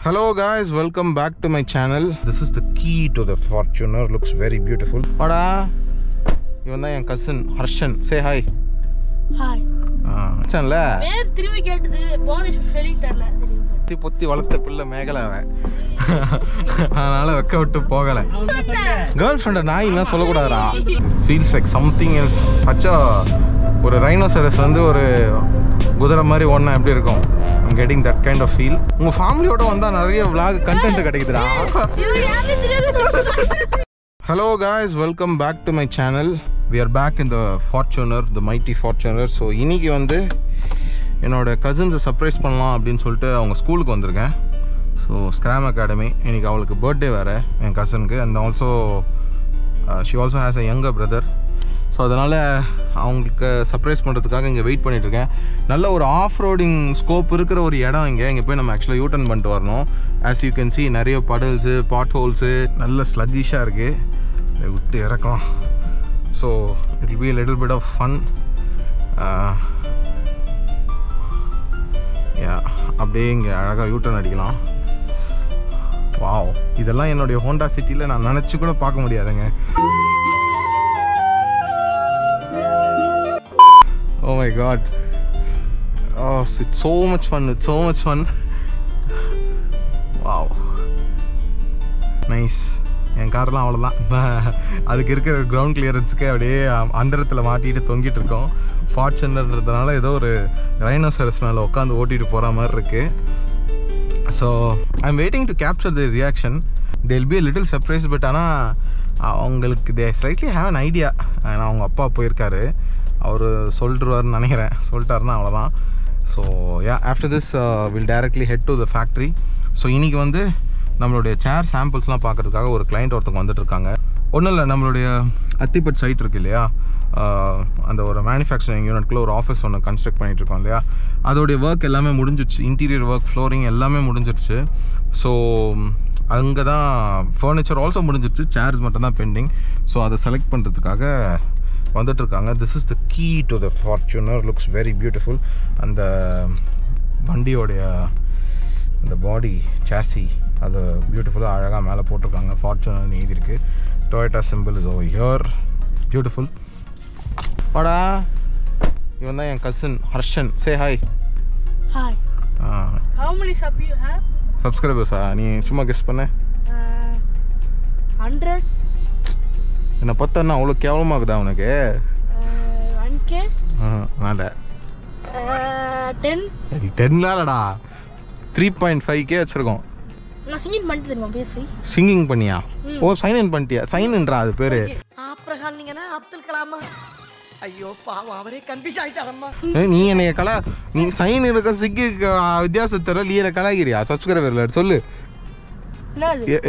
Hello guys, welcome back to my channel. This is the key to the Fortuner. Looks very beautiful. Oda, இவன் தான் என் cousin Harshan. Say hi. Hi. சன்ல பேர் திரும்பி கேட்டது bonus spelling தெரியல தெரியும். பொத்தி வளர்த்த பிள்ளை மேகலை அவன். அதனால வெக்க விட்டு போகல. கேர்ள் ஃப்ரெண்ட் நான் என்ன சொல்ல கூடாதுடா. Feels like something else. Such a ஒரு ரைனோசரஸ் வந்து ஒரு குதிரை மாதிரி ஒண்ணா எப்படி இருக்கும்? I'm getting that kind of feel. உங்க ஃபேமிலியோட வந்தா நிறைய vlog content கிடைக்குதுடா. Hello guys, welcome back to my channel. We are back in the Fortuner, the mighty Fortuner. So இன்னைக்கு வந்து என்னோட கசின்ஸை சர்ப்ரைஸ் பண்ணலாம் அப்படின்னு சொல்லிட்டு அவங்க ஸ்கூலுக்கு வந்திருக்கேன். ஸோ ஸ்க்ராம் அகாடமி இன்னைக்கு அவளுக்கு பர்த்டே வேறு என் கசனுக்கு. And also she also has a younger brother. So அதனால் அவங்களுக்கு சர்ப்ரைஸ் பண்ணுறதுக்காக இங்கே வெயிட் பண்ணிகிட்ருக்கேன். நல்ல ஒரு ஆஃப் ரோடிங் ஸ்கோப் இருக்கிற ஒரு இடம் இங்கே போய் நம்ம ஆக்சுவலாக யூட்டர்ன் பண்ணிட்டு வரணும். ஆஸ் யூ கேன் சி நிறைய படல்ஸு பாட் ஹோல்ஸு நல்ல ஸ்லக்கிஷாக இருக்குது. விட்டு இறக்கலாம். So it will be a little bit of fun. அப்படியே இங்கே அழகாக யூட்டர்ன் அடிக்கலாம். வாவ், இதெல்லாம் என்னுடைய ஹோண்டா சிட்டியில் நான் நினச்சி கூட பார்க்க முடியாதுங்க. Oh my god. Oh, it's so much fun. It's so much fun. Wow. Nice. என் கார்லாம் அவ்வளோதான். அதுக்கு இருக்கிற கிரவுண்ட் கிளியரன்ஸுக்கு அப்படியே அந்தரத்தில் மாட்டிட்டு தொங்கிட்டு இருக்கோம். ஃபார்ச்சுனர்ன்றதுனால ஏதோ ஒரு ரைனோசரஸ் மேலே உட்காந்து ஓட்டிகிட்டு போகிற மாதிரி இருக்குது. So I'm waiting to capture the reaction. They'll be a little surprise. But ஆனால் அவங்களுக்கு தே ஸ்லைட்லி ஹேவ் அன் ஐடியா. ஏன்னா அவங்க அப்பா போயிருக்காரு, அவர் சொல்லிட்டுருவாருன்னு நினைக்கிறேன். சொல்லிட்டாருன்னா அவ்வளோதான். So after this will directly head to the factory. So இன்றைக்கி வந்து நம்மளுடைய சேர் சாம்பிள்ஸ்லாம் பார்க்குறதுக்காக ஒரு கிளைண்ட் ஒருத்தவங்க வந்துட்டுருக்காங்க. ஒன்றும் இல்லை, நம்மளுடைய அத்திப்பட் சைட் இருக்குது இல்லையா, அந்த ஒரு மேனுஃபேக்சரிங் யூனிட்குள்ளே ஒரு ஆஃபீஸ் ஒன்று கன்ஸ்ட்ரக்ட் பண்ணிகிட்ருக்கோம் இல்லையா, அதோடைய ஒர்க் எல்லாமே முடிஞ்சிடுச்சு. இன்டீரியர் ஒர்க், ஃப்ளோரிங் எல்லாமே முடிஞ்சிடுச்சு. ஸோ அங்கே தான் ஃபர்னிச்சர் ஆல்சோ முடிஞ்சிடுச்சு, சேர்ஸ் மட்டும் தான் பெண்டிங். ஸோ அதை செலக்ட் பண்ணுறதுக்காக வந்துட்டுருக்காங்க. This is the key to the Fortuner. Looks very beautiful. அந்த வண்டியோடைய அந்த பாடி சாசி அது பியூட்டிஃபுல்லாக அழகாக மேலே போட்டிருக்காங்க. ஃபார்ச்சுனர்னு எழுதியிருக்கு. Toyota simple is over here. Beautiful. வாடா, இவன் தான் என் cousin Harshan. Say hi. Hi. How many sub you have? சப்ஸ்கிரைபர்ஸா? நீ சும்மா கெஸ் பண்ண. 100. என்னை பார்த்தா அவ்வளோ கேவலமாகுதா உனக்கு? 1K. வேண்டாம். 10. 10லாம்டா, 3.5K வச்சுருக்கோம். நான் சிங்கிங் பண்ணிட்டு தெரியுமா பேசி? சிங்கிங் பண்ணியா? ஓ, சைன் இன் பண்ணிட்டியா? சைன் இன்றா அது பேர். ஆப்ரஹாம் நீங்கன்னா அப்துல் கலாமா? ஐயோ பாவம், அவரே கன்ஃபியூஸ் ஆயிட்டாரம்மா. நீ என்னைய நீ சைன் இருக்க சிக்கு வித்தியாசத்தர நீ என்ன கலாகிறியா? சப்ஸ்கிரைபர்ல சொல்லு.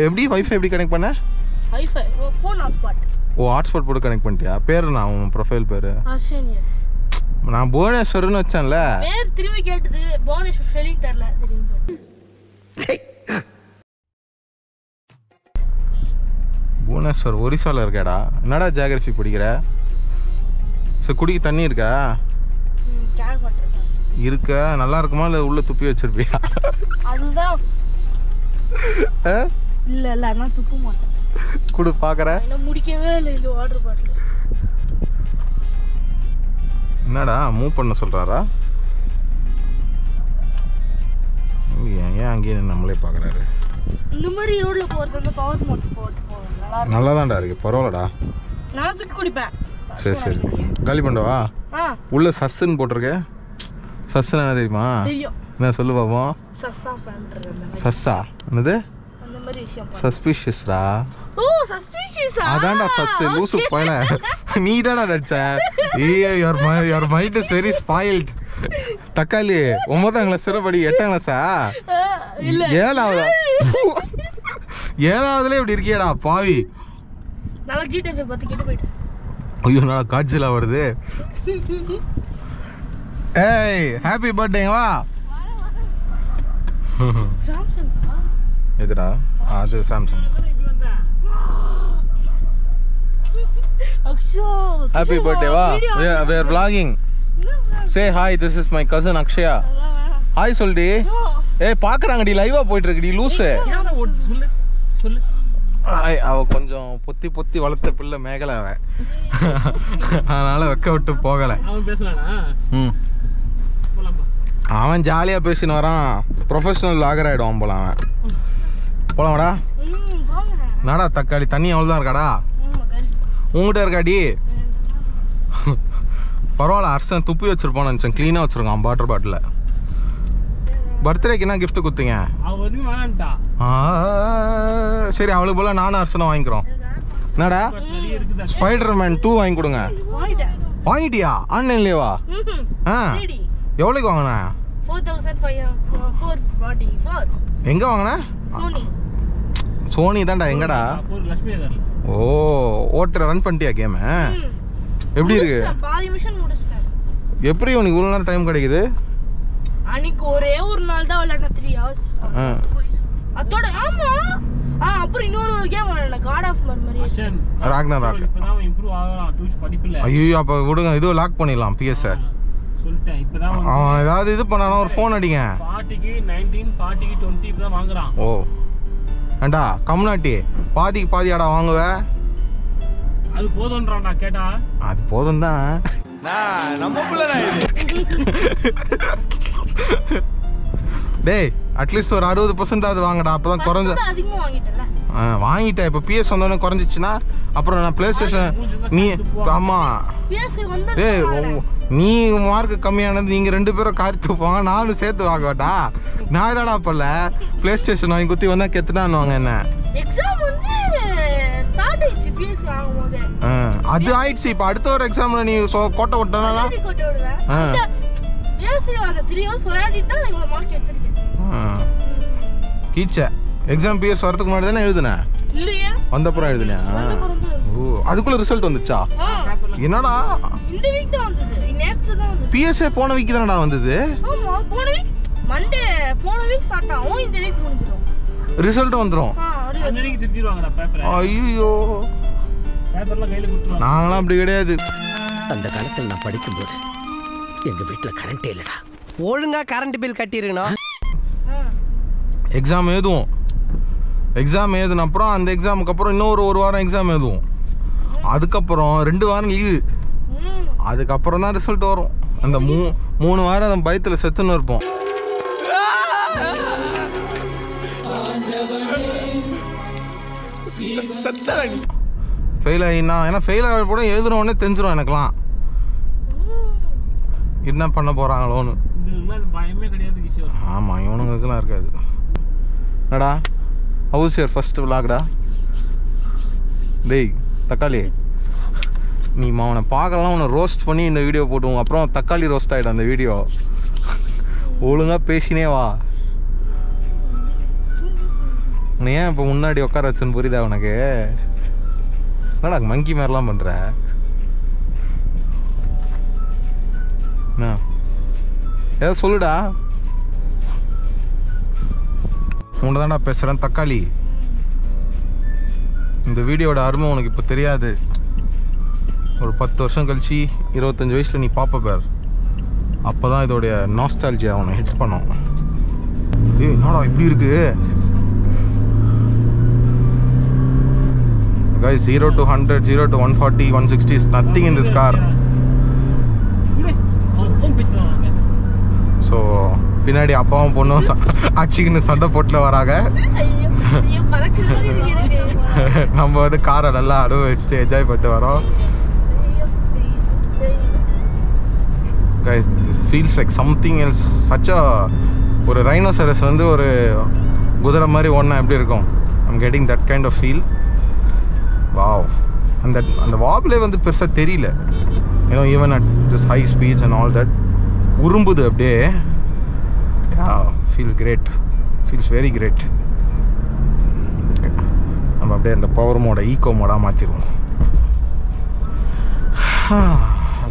எப்படி வைஃபை எப்படி கனெக்ட் பண்ண? Wifi phone hotspot. Oh, hotspot போட்டு கனெக்ட் பண்ணிட்டியா? பேர் நான் உன் ப்ரொஃபைல் பேர் ஆஷியஸ். நான் புவனேஸ்வர்னு வச்சேன்ல. பேர் திரும்பி கேட்டது போனஸ் ஸ்பெல்லிங் தெரியல தெரியும். புவனேஸ்வர் ஒரிசால இருக்கேடா. என்னடா ஜியோகிராஃபி படிக்கிற? சரி, குடிக்க தண்ணி இருக்கா? கேன் வாட்டர் இருக்க. நல்லா இருக்குமா இல்லை உள்ள துப்பி வச்சிருப்பியா? அதுதான். இல்ல நான் துப்ப மாட்டேன். குடு பார்க்குறேன். இன்னும் முடிக்கவே இல்லை இந்த வாட்டர் பாட்டில். என்னடா மூவ் பண்ண சொல்கிறாரா? ஏன் அங்கேயே நம்மளே பார்க்குறாரு? இந்த மாதிரி ரோட்ல போகிறது வந்து பவர் மோட்டர் போட்டு போவேன். நல்லா தான்டா இருக்கு, பரவாயில்லடா. நான் தூக்கி குடிப்பேன். சரி காலி பண்ணவா? உள்ள சஸ்ன்னு போட்டிருக்கேன். சஸ்ஸுன்னு என்ன தெரியுமா? என்ன சொல்லு பாப்போம். சஸ்ஸா என்னது? சஸ்பிஷியஸ்டா. ஓ, சஸ்பிஷியஸா? அதான்டா சஸ்ஸு. லூசு பையன நீ தானே நடிச்ச. Your mind is very spoilt. தக்காளி 9ஆம் கிளாஸ் படி 8ஆம் கிளாஸா? 7ஆவதுல இப்படி இருக்கியடா பாவி. நல்லா ஜிடிஎஃப் பத்தி கிட்ட போயிட்டு. ஐயோ, நல்லா காட்சிலா வருது. ஏய், ஹாப்பி பர்த்டே வா. சாம்சங் எதுடா? அது Samsung. Happy birthday, wow. We are vlogging. Say hi, this is my cousin Akshaya. Hi சொல்டி. ஏய் பார்க்குறாங்கடி, லைவாக போயிட்டுருக்குடி லூஸு. சொல்லு சொல்லு. அவள் கொஞ்சம் பொத்தி பொத்தி வளர்த்த பிள்ளை மேகலை அவன். அதனால் வெக்க விட்டு போகலை. அவன் பேசலானா? ம், அவன் ஜாலியாக பேசின்னு வரான். ப்ரொஃபஷனல் லாகர் ஆகிடுவான் போல அவன். போலாமாடா? நாடா தக்காளி தண்ணி அவ்வளோதான் இருக்காடா? உங்ககிட்ட இருக்காடி? பரவாயில்ல, அரசன் துப்பி வச்சிருப்பான்னு நினச்சேன். க்ளீனாக வச்சுருக்கான் வாட்டர் பாட்டிலில். பர்த்டேக்கு என்ன கிஃப்ட் கொடுத்தீங்க? சரி, அவளுக்கு போல நானும் அரசனும் வாங்கிக்கிறோம். என்னடா ஸ்பைடர்மேன் 2 வாங்கி கொடுங்க. வாங்கிட்டியா? ஆன்லைன்லேயேவா? ஆ, எவ்வளோக்கு வாங்கின? 4544. எங்கே வாங்கின? சோனி தான்டா. எங்கடா? ஓ, ஓட்டுற ரன் பண்ணிட்டியா கேமு? எப்படி இருக்கு? பாதி மிஷன் முடிச்சிட்டேன். எப்படி உனக்கு இவ்வளோ நேரம் டைம் கிடைக்குது? அன்னைக்கு ஒரே ஒரு நாள் தான் விளையாட 3 hours. அதோட ஆமா. அப்புறம் இன்னொரு கேம் விளையாட காட் ஆஃப் மெமரி ராக்னராக். இப்பதான் இம்ப்ரூவ் ஆகலாம். டூஸ் படிப்பில்ல. ஐயோ, அப்போ விடுங்க, இது லாக் பண்ணிடலாம் PS. சொல்லிட்டேன் இப்பதான். அவன் ஏதாவது இது பண்ணானா ஒரு ஃபோன் அடிங்க. 40க்கு 19, 40க்கு 20 இப்பதான் வாங்குறான். ஓ ஏண்டா கம்னாட்டி பாதிக்கு பாதியாடா வாங்குவ? அது போதும்ன்றான் நான் கேட்டா. அது போதும் தான். நம்ம பிள்ளை டேய், அட்லீஸ்ட் ஒரு 60% வாங்கடா. அப்பதான் குறைஞ்ச அதிகமா வாங்கிட்டல. வாங்கிட்டேன். இப்போ PS வந்தோடனே குறைஞ்சிச்சுன்னா அப்புறம் நான் பிளே ஸ்டேஷன் நீ ஆமா PS வந்து டேய், நீ மார்க் கம்மியானது நீங்கள் 2 பேரும் காரி தூப்பாங்க, நானும் சேர்த்து வாங்க வேட்டா. நான் என்னடா பண்ணல, பிளே ஸ்டேஷன் வாங்கி குத்தி வந்தா கெத்துனான்னு என்ன. எக்ஸாம் வந்து ஸ்டார்ட் ஆயிடுச்சு PS வாங்கும்போது. அது ஆயிடுச்சு. இப்போ அடுத்த ஒரு எக்ஸாம்ல நீ கோட்டை விட்டனா கோட்டை விடுவேன். PS வாங்க 3 hours விளையாடிட்டா இவ்வளவு மார்க் எடுத்துட்டேன். கீச்ச எக்ஸாம் PS வரதுக்கு முன்னாடி தானே எழுதுனேன்? இல்லையா? வந்தப்புறம் எழுதுனியா? ஓ, அதுக்குள்ள ரிசல்ட் வந்துச்சா? என்னடா இந்த வீக் தான் வந்தது. நேத்து தான் வந்தது. PS போன வீக் தானடா வந்தது. ஆமா, போன வீக் மண்டே. போன வீக் ஸ்டார்ட் ஆகும், இந்த வீக் முடிஞ்சிரும். ரிசல்ட் வந்துரும். அன்னைக்கு திருத்திடுவாங்கடா பேப்பர். ஐயோ, பேப்பர்லாம் கையில கொடுத்துருவாங்க. நாங்களாம் அப்படி கிடையாது. அந்த காலத்துல நான் படிக்கும்போது எங்க வீட்டுல கரண்டே இல்லடா. ஒழுங்கா கரண்ட் பில் கட்டிருக்கணும். எக்ஸாம் எழுதுவோம். எக்ஸாம் எழுதுன அப்புறம் அந்த எக்ஸாமுக்கு அப்புறம் இன்னொரு 1 வாரம் எக்ஸாம் எழுதுவோம். அதுக்கப்புறம் 2 வாரம் லீவு. அதுக்கப்புறம் தான் ரிசல்ட் வரும். அந்த 3 வாரம் நம்ம பயத்தில் செத்துன்னு இருப்போம். ஃபெயில் ஆகினா, ஏன்னா ஃபெயில் ஆக கூட எழுதுனோடனே தெரிஞ்சிடும் எனக்குலாம் என்ன பண்ண போகிறாங்களோன்னு. பயமே கிடையாது கிஷோர். ஆமாம், இவனுங்களுக்குலாம் இருக்காது. என்னடா ஹவுஸ் யுவர் ஃபர்ஸ்ட் விளாக்டா? டேய் தக்காளி, நீ அவனை பார்க்கலாம், உன்னை ரோஸ்ட் பண்ணி இந்த வீடியோ போட்டுவோம். அப்புறம் தக்காளி ரோஸ்ட் ஆகிடும் அந்த வீடியோ. ஒழுங்காக பேசினே வா. உன்னை ஏன் இப்போ முன்னாடி உட்கார வச்சுன்னு புரியுதா உனக்கு? என்னடா மங்கி மாதிரிலாம் பண்ணுற? என்ன ஏதோ சொல்லுடா. உன்னை தான்டா பேசுகிறேன் தக்காளி. இந்த வீடியோட அருமை உனக்கு இப்போ தெரியாது. ஒரு 10 வருஷம் கழிச்சு 25 வயசில் நீ பார்ப்ப பேர். அப்போ தான் இதோடைய நாஸ்டாலஜியா அவனை ஹிட் பண்ணோம். ஏய் என்னடா இப்படி இருக்கு? Guys, 0 to 100, 0 to 140, 160 is nothing in this car. So பின்னாடி அப்பாவும் பொண்ணும் அடிச்சுக்கின்னு சண்டை போட்டுல வராங்க. நம்ம வந்து காரை நல்லா அனுபவிச்சுட்டு என்ஜாய் பண்ணிட்டு வரோம். Guys, it feels like something else. such a ஒரு ரைனோசரஸ் வந்து ஒரு குதிரை மாதிரி ஓடினா எப்படி இருக்கும்? I'm getting that kind of feel. Wow. அந்த வாப்லே வந்து பெருசாக தெரியல. Even at this high speeds and all that உரும்புது அப்படியே. Feels great, feels very great. நம்ம அப்படியே அந்த பவர் மோட ஈகோ மோடாக மாற்றிடுவோம்.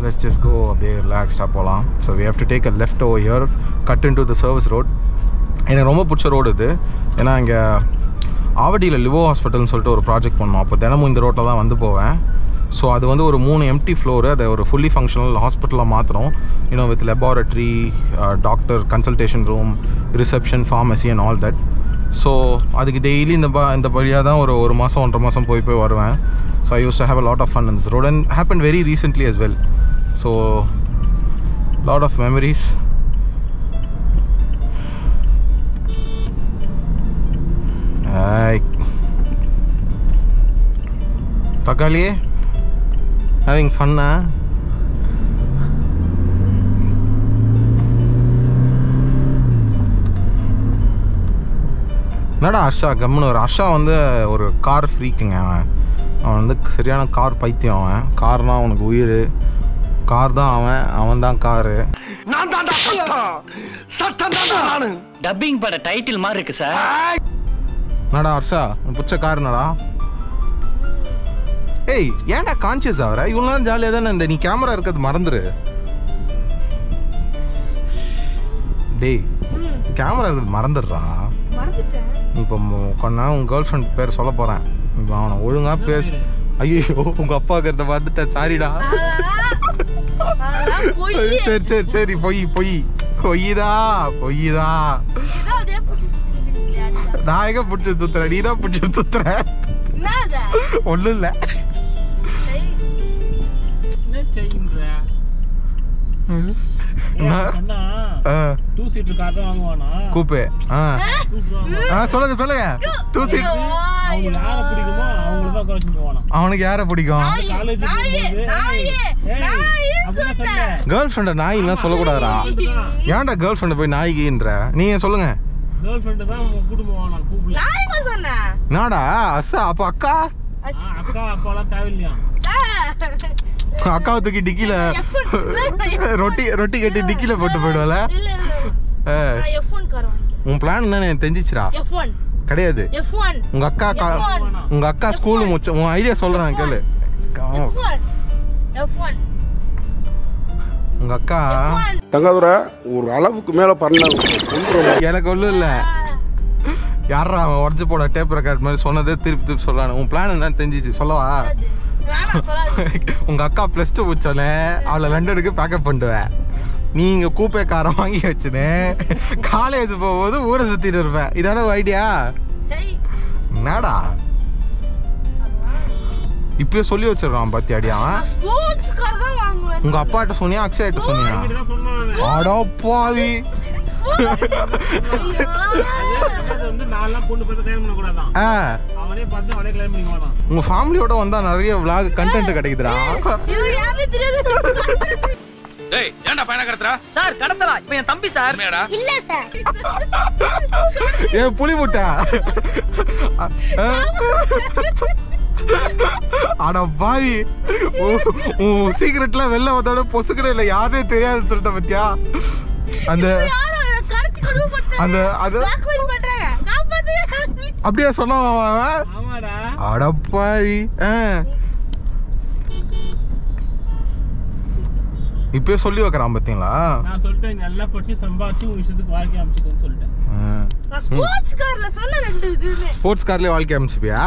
Let's just go அப்படியே ரிலாக்ஸ்டாக போகலாம். So we have to take a left over here, cut into the service road. எனக்கு ரொம்ப பிடிச்ச ரோடு இது. ஏன்னா இங்கே ஆவடியில் லிவோ ஹாஸ்பிட்டல்னு சொல்லிட்டு ஒரு ப்ராஜெக்ட் பண்ணோம். அப்போ தினமும் இந்த ரோட்டில் தான் வந்து போவேன். ஸோ அது வந்து ஒரு 3 எம்டி ஃப்ளோரு, அதை ஒரு ஃபுல்லி ஃபங்க்ஷனல் ஹாஸ்பிட்டலாக மாற்றுறோம். இன்னும் with laboratory, doctor consultation room, reception, pharmacy and all that. So அதுக்கு டெய்லி இந்த வழியாக தான் ஒரு மாதம் 1.5 மாதம் போய் வருவேன். So I used to have a lot of fun in this road and happen very recently as well. So lot of memories. தக்காளி having fun என்னடா ஹர்ஷா கம்முன்னு ஒரு ஹர்ஷா வந்து ஒரு கார் ஃப்ரீக்குங்க. அவன் வந்து சரியான கார் பைத்தியம். அவன் கார்னா அவனுக்கு உயிர். கார் தான் அவன் தான் காரு. டப்பிங் பட டைட்டில் மாதிரி இருக்கு சார். என்னடா ஹர்ஷா பிடிச்ச கார் என்னடா? ஏய் ஏன்டா கான்சியஸ் ஆகிற? இவ்வளோ நேரம் ஜாலியாக தானே இந்த நீ கேமரா இருக்கிறது மறந்துரு. டேய் கேமரா இருக்கிறது மறந்துடுறா. இப்போ கொண்டா உன் கேர்ள் ஃப்ரெண்ட் பேர் சொல்ல போகிறேன். இப்போ அவனை ஒழுங்காக பேசு. ஐயோ உங்கள் அப்பா இருக்கிறத பார்த்துட்டேன், சாரிடா. சரி சரி சரி பொய்தா. நான் எங்க பிடிச்சி சுத்துறேன், நீ தான் பிடிச்சி சுத்துற. ஒன்றும் இல்லை. கூப்பே சொல்லுங்க 2 சீட். அவனுக்கு யார பிடிக்கும்? கேர்ள் ஃப்ரெண்ட நாய்லாம் சொல்லக்கூடாதுடா. ஏன்டா கேர்ள் ஃப்ரெண்ட போய் நாய்கின்ற? நீங்க சொல்லுங்க. நாடா அசா அப்ப அக்கா அக்காவை தூக்கி டிக்கில ரொட்டி கட்டி டிக்கில போட்டு போயிடுவல. உன் பிளான் என்ன தெரிஞ்சிச்சுடா? கிடையாது. உங்க அக்கா ஸ்கூல் முடிச்ச உன் ஐடியா சொல்றேன் கேளு. உங்க அக்கா தங்காதுரை ஒரு அளவுக்கு மேல பண்ண எனக்கு ஒன்றும் இல்லை. யாரா அவன் உடச்சு போட டேப் ரெக்கார்ட் மாதிரி சொன்னதே திருப்பி சொல்றானு. உன் பிளான் என்னன்னு தெரிஞ்சிச்சு சொல்லவா? உங்க அக்கா +2 முடிச்சோன்னே அவளை லண்டனுக்கு பேக்கப் பண்ணுவேன். நீ இங்க கூப்பே காரை வாங்கி வச்சுன்னு காலேஜ் போகும்போது ஊரை சுத்திட்டு இருப்பேன். இதான ஐடியா? என்னடா இப்பயே சொல்லி வச்சிருக்கான் பாத்தியாடியா? உங்க அப்பாட்ட சொன்னியா அக்ஷயாட்ட சொன்னியா? அடா பாவி. உங்க ஃபேமிலியோட வந்தா நிறைய vlog கண்டென்ட் கிடைக்குதுடா. டேய் ஏன்டா பையனா கடத்துறா? சார் கடத்தலா இப்போ என் தம்பி சார். இல்ல சார். ஏ புலி முட்டை. அட பாவி உன் சீக்ரெட்லாம் வெளில வந்தோட பொசுக்கிற இல்லை யாருனே தெரியாது சொல்லிட்ட பத்தியா? அந்த அந்த அது அப்படியே சொன்னான். அட பாவி இப்பயே சொல்லி வைக்கிறான் பாத்தீங்களா? நான் சொல்லிட்டேன் நல்லா படிச்சு சம்பாதிச்சு உங்க விஷயத்துக்கு வாழ்க்கை அமைச்சுக்கன்னு சொல்லிட்டேன். ஸ்போர்ட்ஸ் கார்லயே வாழ்க்கை அமைச்சுப்பியா?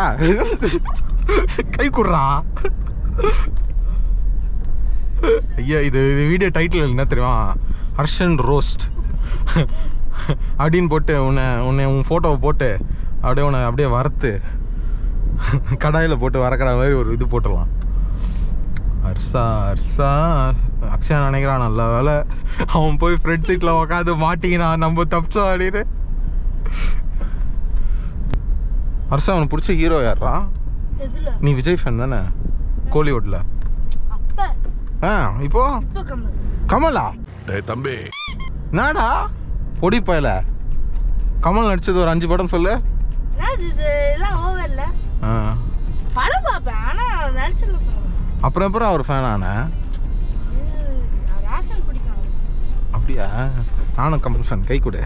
கை குடுறா. ஐயா இது வீடியோ டைட்டில் என்ன தெரியுமா? ஹர்ஷன் ரோஸ்ட் அப்படின்னு போட்டு உன்னை உன் ஃபோட்டோவை போட்டு அப்படியே வறுத்து கடாயில் போட்டு வறக்கிற மாதிரி ஒரு இது போட்டுடலாம். ஹர்ஷா அக்ஷயா நினைக்கிறான் நல்ல வேலை அவன் போய் ஃப்ரண்ட் சீட்டில் உட்காந்து மாட்டிக்கினான், நம்ம தப்பிச்சோம் அப்படின்னு. ஹர்ஷா அவனுக்கு பிடிச்ச ஹீரோ யாரா? நீ விஜய் ஃபேன் தானே? கோலிவுட்ல இப்போ கமலா? தம்பி நாடா பொடி பயல கமல் நடிச்சது ஒரு 5 படம் சொல்லு. அப்புறம் அப்புறம் அவர் ஃபேன் ஆன அப்படியா? நானும் கமல் ஃபேன். கை கொடு.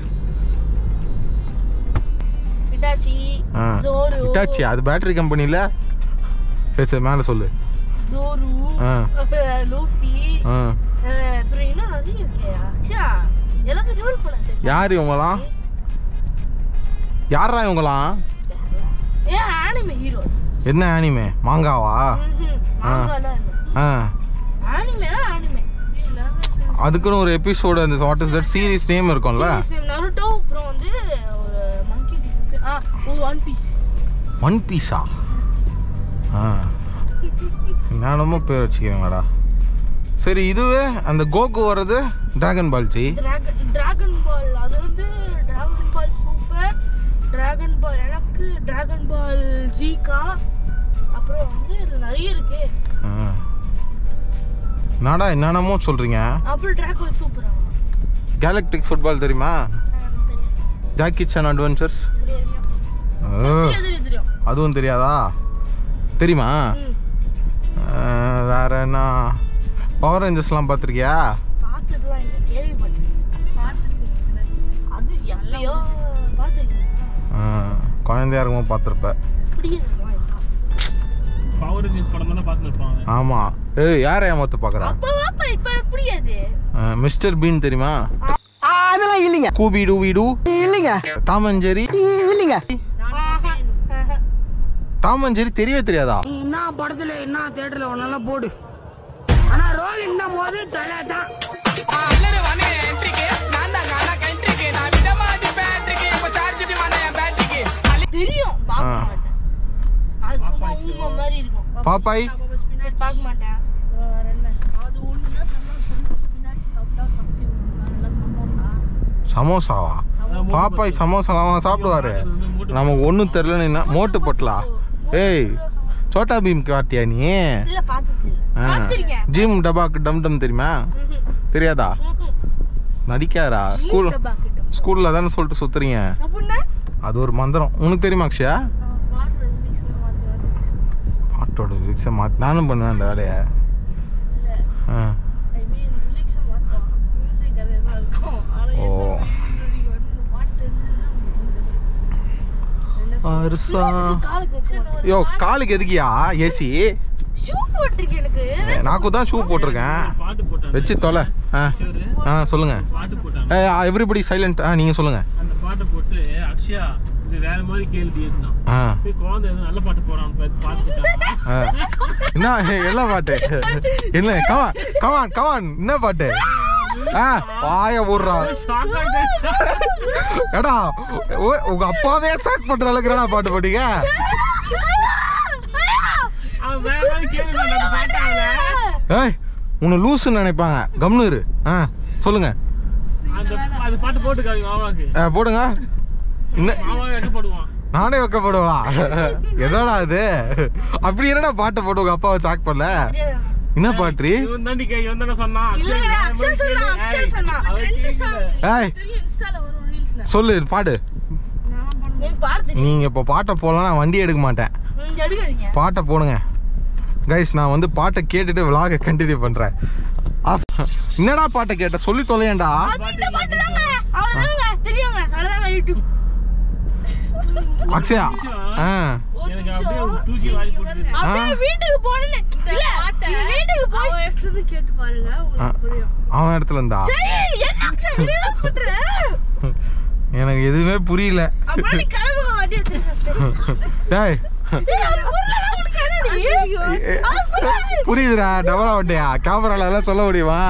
இட்டாச்சி அது பேட்டரி கம்பெனில. சரி மேல சொல்லு. யாரு இவங்களாம்? யாரா இவங்களாம்? Anime heroes. என்ன ஆனிமே? மாங்காவா? மாங்காலாம் இல்ல. ஆ ஆனிமேனா ஆனிமே. அதுக்குன்னு ஒரு எபிசோடு அந்த what is that series name இருக்கும்ல? நருட்டோ. அப்புறம் வந்து ஒரு மங்கி ஒன் பீஸ். ஒன் பீஸா? ஆ என்னென்னமோ பேர் வச்சுக்கிறீங்களாடா. சரி, இதுவே அந்த கோகு வர்றது டிராகன் பால் ஜி. டிராகன் பால் அது வந்து டிராகன் பால் சூப்பர், டிராகன் பால் எனக்கு, டிராகன் பால் ஜீகா, அப்புறம் வந்து இதுல நிறைய இருக்கு. நாடா என்னென்னமோ சொல்றீங்க. அப்புறம் டிராகன் பால் சூப்பர். கேலக்டிக் ஃபுட்பால் தெரியுமா? ஜாக்கி சான் அட்வென்ச்சர்ஸ் தெரியும். அதுவும் தெரியாதா? தெரியுமா? வேற என்ன? பவர் ரேஞ்சர்ஸ்லாம் பார்த்துருக்கியா? பார்த்ததுலாம் இல்லை, கேள்விப்பட்டிருக்கேன். அது எல்லையோ பார்த்துருக்கேன். குழந்தையா இருக்கும்போது பார்த்துருப்ப. பவர் ரேஞ்சர்ஸ் படம் தானே பார்த்துருப்பாங்க. ஆமா. ஏய், யாரை ஏமாத்த பார்க்குறா? அப்போ வாப்பா இப்போ எனக்கு புரியாது. மிஸ்டர் பீன் தெரியுமா? அதெல்லாம் இல்லைங்க. கூபி டூபி டூ இல்லைங்க. டாம் அண்ட் ஜெரி இல்லைங்க. டாம் அண்ட் ஜெரி தெரியவே தெரியாதா? என்ன படத்துல என்ன தியேட்டர்ல ஒன்னால போடு, ஆனா ரோல் என்ன போது தலைதான். தெரியும், பார்க்க மாட்டேன். அது சும்மா ஊமை மாதிரி இருக்கும். பாப்பாய் சரி, பார்க்க மாட்டேன். அது ஒண்ணுதான் பின்னாடி சாப்பிட்டா சக்தி நல்லா சமோசா. சமோசாவா? பாப்பாய் சமோசாலாம் சாப்பிடுவாரு. நமக்கு ஒன்றும் தெரியலன்னா மோட்டு பொட்டலா. ஏய், சோட்டா பீம் காட்டியா நீ? இல்ல பார்த்தது இல்ல. பார்த்திருக்கேன். ஜிம் டபாக்கு டம் டம் தெரியுமா? தெரியாதா? நடிக்காரா? ஸ்கூல்ல தானே சொல்லிட்டு சுத்துறீங்க. அப்படின்னா அது ஒரு மந்திரம். உனக்கு தெரியுமா அக்ஷயா? பாட்டோட லிரிக்ஸை மாற்றி நானும் பண்ணுவேன் அந்த வேலையை. ஓ யோ, காலுக்கு எதுக்கியா ஏசி? ஷூ போட்டிருக்கேன். எனக்கு நாக்கு தான் ஷூ போட்டிருக்கேன். பாட்டு போட்டாங்க. வச்சு தொலை. சொல்லுங்க. பாட்டு போட்டாங்க. Everybody silent. நீங்க சொல்லுங்க. அந்த பாட்டை போட்டு அக்ஷயா இது வேற மாதிரி கேள்வி இருந்தான். சரி, குழந்தை எதுவும் நல்ல பாட்டு போறான்னு பார்த்துட்டாங்க. என்ன என்ன பாட்டு? என்ன கமான் கமான் என்ன பாட்டு? வாய ஊர்றா. ஏடா, உங்க அப்பாவே ஷாக் பண்ற அளவுக்கு பாட்டு போட்டீங்க. ஏய், உன்னை லூசுன்னு நினைப்பாங்க. கம்னூரு. சொல்லுங்க. அந்த பாட்டு போட்டுக்காதீங்க மாமாக்கு. போடுங்க. மாமாவே வைக்கப்படுவான். நானே வைக்கப்படுவா? என்னடா இது? அப்படி என்னடா பாட்டை போட்டு உங்க அப்பாவை ஷாக் பண்ணல? என்ன பாட்டு? இவன் தாண்டி இவன் தானே சொன்னான். ஏய், சொல்லு பாடு. நீங்க இப்போ பாட்டை போடலாம், நான் வண்டி எடுக்க மாட்டேன். பாட்டை போடுங்க கைஸ். நான் வந்து பாட்டை கேட்டுட்டு விலாக கண்டினியூ பண்றேன். என்னடா பாட்டை கேட்ட சொல்லி தொலையண்டா. அக்ஷயா எனக்கு அப்படியே தூக்கி வாரி போட்டு வீட்டுக்கு போனேன். இல்ல வீட்டுக்கு போய் எடுத்து கேட்டு பாருங்க, உங்களுக்கு புரியும். அவன் இடத்துல இருந்தா எனக்கு எதுவுமே புரியல. டேய், புரியுதுடா. டபுளா வட்டியா கேமரால எல்லாம் சொல்ல முடியுமா?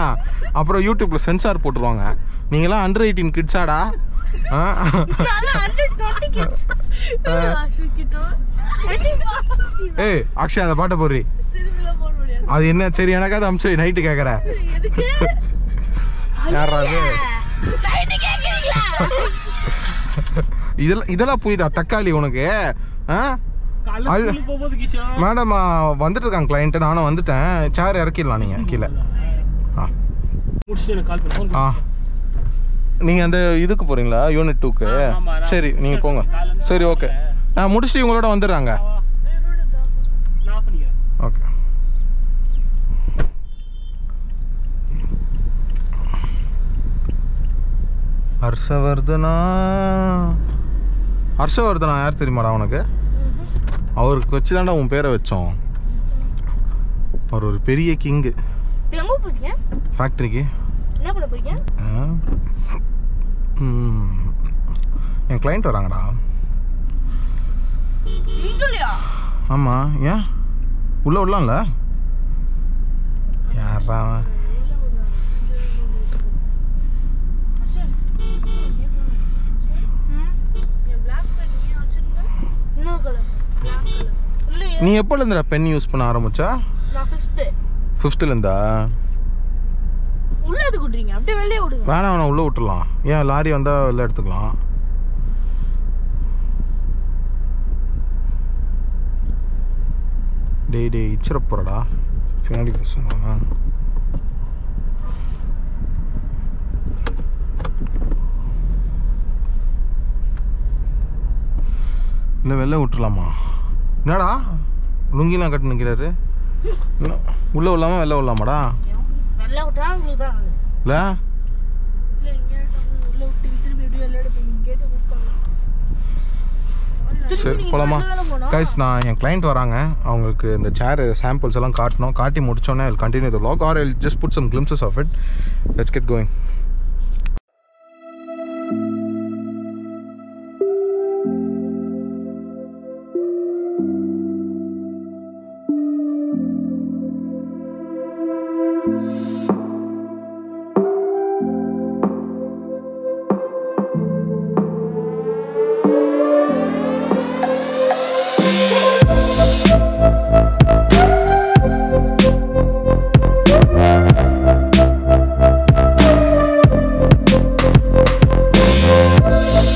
அப்புறம் யூடியூப்ல சென்சார் போட்டுருவாங்க. நீங்களாம் அண்டர் 18 கிட்ஸாடா? ஏய் அக்ஷயா, அந்த பாட்டை போடுறி. அது என்ன? சரி, எனக்காவது அமிச்சு நைட்டு கேட்குறேன். யாராவது இதெல்லாம் புரியுதா தக்காளி உனக்கு? மேடம் வந்துட்டு இருக்காங்க கிளைண்ட். நானும் வந்துட்டேன். சேர் இறக்கிடலாம் நீங்கள் கீழே. நீங்கள் அந்த இதுக்கு போகிறீங்களா? யூனிட் 2க்கு? சரி, நீங்கள் போங்க. சரி, ஓகே. முடிச்சுட்டு இவங்களோட வந்துடுறாங்க. ஓகே. ஹர்ஷவர்தனா யார் தெரியுமாடா உனக்கு? அவருக்கு வச்சு தான்டா உன் பேரை வச்சோம். அவர் ஒரு பெரிய கிங்கு. ஃபேக்ட்ரிக்கு என்ன பண்ண போறீங்க? என் கிளைண்ட் வராங்கடா. ஆமாம், ஏன் உள்ளே விடலாம்ல? யாரா நீ எப்போலேருந்துடா பென் யூஸ் பண்ண ஆரம்பிச்சா? நான் ஃபிஃப்த்துலேருந்தா? உள்ள எதுக்கு விட்றீங்க? அப்படியே வெளியே விடுங்க. வேணாம் வேணாம், உள்ளே விட்டுடலாம். ஏன் லாரி வந்தால் வெளில எடுத்துக்கலாம். டேய் இச்சிட போகிறடா பின்னாடி பேசுங்க. இல்லை வெளில விட்டுலாமா? என்னடா லுங்கிலாம் கட்டு நிற்கிறாரு? உள்ளே விடலாமா வெளில விடலாமாடா? வெளில விட்டா உங்களுக்கு தான் இல்லை இல்லை இங்கே உள்ள விட்டு திருப்பி எப்படி வெளில எடுப்பீங்க கேட்டு விட்டாங்க. சரி போகலாமா கைஸ்? நான் என் கிளைண்ட் வராங்க, அவங்களுக்கு இந்த சேர் சாம்பிள்ஸ் எல்லாம் காட்டணும். காட்டி முடிச்சோன்னே I will continue the vlog or I'll just put some glimpses of it. Let's get going.